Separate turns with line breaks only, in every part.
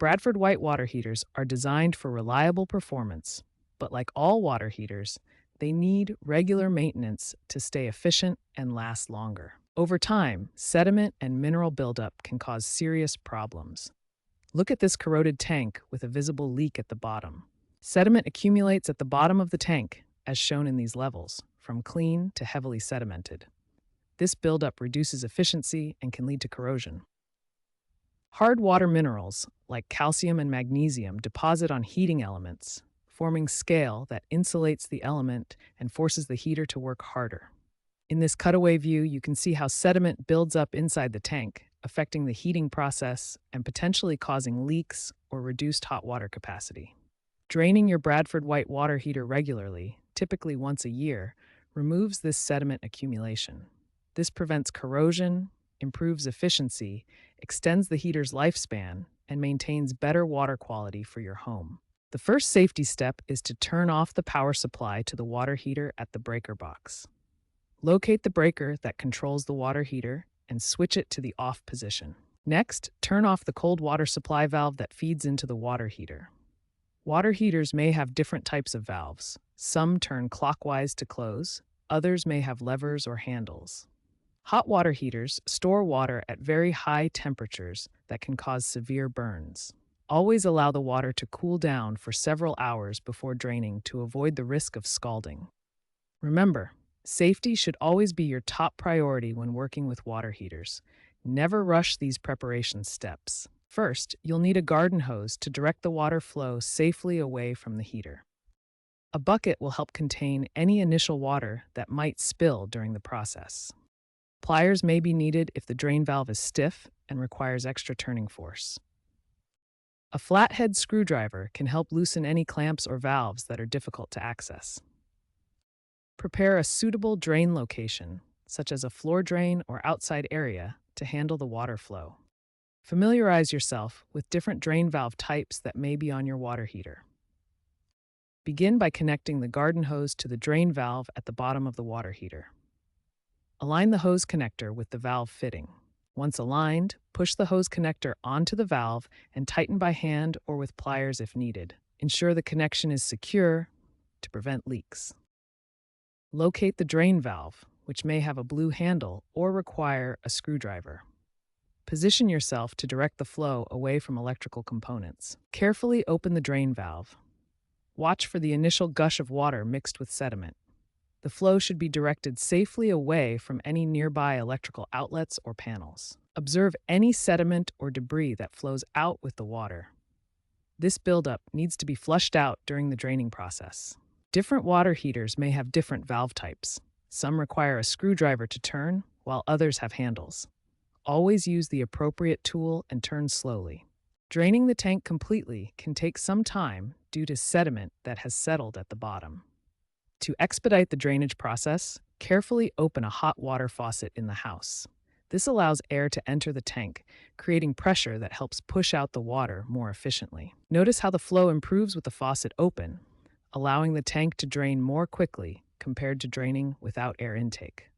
Bradford white water heaters are designed for reliable performance, but like all water heaters, they need regular maintenance to stay efficient and last longer. Over time, sediment and mineral buildup can cause serious problems. Look at this corroded tank with a visible leak at the bottom. Sediment accumulates at the bottom of the tank, as shown in these levels, from clean to heavily sedimented. This buildup reduces efficiency and can lead to corrosion. Hard water minerals, like calcium and magnesium, deposit on heating elements, forming scale that insulates the element and forces the heater to work harder. In this cutaway view, you can see how sediment builds up inside the tank, affecting the heating process and potentially causing leaks or reduced hot water capacity. Draining your Bradford white water heater regularly, typically once a year, removes this sediment accumulation. This prevents corrosion, improves efficiency, extends the heater's lifespan, and maintains better water quality for your home. The first safety step is to turn off the power supply to the water heater at the breaker box. Locate the breaker that controls the water heater and switch it to the off position. Next, turn off the cold water supply valve that feeds into the water heater. Water heaters may have different types of valves. Some turn clockwise to close, others may have levers or handles. Hot water heaters store water at very high temperatures that can cause severe burns. Always allow the water to cool down for several hours before draining to avoid the risk of scalding. Remember, safety should always be your top priority when working with water heaters. Never rush these preparation steps. First, you'll need a garden hose to direct the water flow safely away from the heater. A bucket will help contain any initial water that might spill during the process. Pliers may be needed if the drain valve is stiff and requires extra turning force. A flathead screwdriver can help loosen any clamps or valves that are difficult to access. Prepare a suitable drain location, such as a floor drain or outside area, to handle the water flow. Familiarize yourself with different drain valve types that may be on your water heater. Begin by connecting the garden hose to the drain valve at the bottom of the water heater. Align the hose connector with the valve fitting. Once aligned, push the hose connector onto the valve and tighten by hand or with pliers if needed. Ensure the connection is secure to prevent leaks. Locate the drain valve, which may have a blue handle or require a screwdriver. Position yourself to direct the flow away from electrical components. Carefully open the drain valve. Watch for the initial gush of water mixed with sediment. The flow should be directed safely away from any nearby electrical outlets or panels. Observe any sediment or debris that flows out with the water. This buildup needs to be flushed out during the draining process. Different water heaters may have different valve types. Some require a screwdriver to turn, while others have handles. Always use the appropriate tool and turn slowly. Draining the tank completely can take some time due to sediment that has settled at the bottom. To expedite the drainage process, carefully open a hot water faucet in the house. This allows air to enter the tank, creating pressure that helps push out the water more efficiently. Notice how the flow improves with the faucet open, allowing the tank to drain more quickly compared to draining without air intake.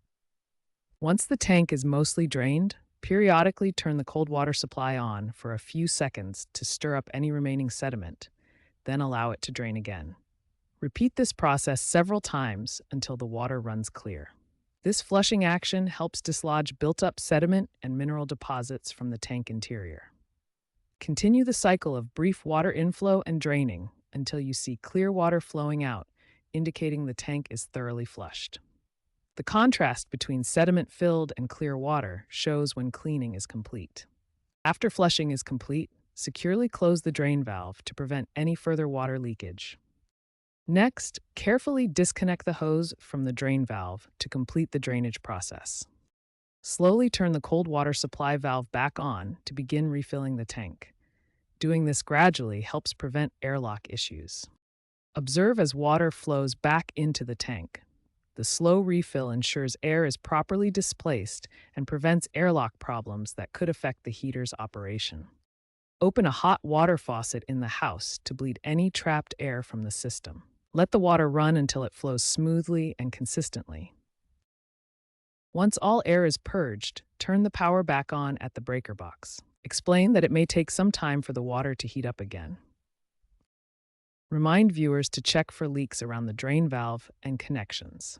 Once the tank is mostly drained, periodically turn the cold water supply on for a few seconds to stir up any remaining sediment, then allow it to drain again. Repeat this process several times until the water runs clear. This flushing action helps dislodge built-up sediment and mineral deposits from the tank interior. Continue the cycle of brief water inflow and draining until you see clear water flowing out, indicating the tank is thoroughly flushed. The contrast between sediment-filled and clear water shows when cleaning is complete. After flushing is complete, securely close the drain valve to prevent any further water leakage. Next, carefully disconnect the hose from the drain valve to complete the drainage process. Slowly turn the cold water supply valve back on to begin refilling the tank. Doing this gradually helps prevent airlock issues. Observe as water flows back into the tank. The slow refill ensures air is properly displaced and prevents airlock problems that could affect the heater's operation. Open a hot water faucet in the house to bleed any trapped air from the system. Let the water run until it flows smoothly and consistently. Once all air is purged, turn the power back on at the breaker box. Explain that it may take some time for the water to heat up again. Remind viewers to check for leaks around the drain valve and connections.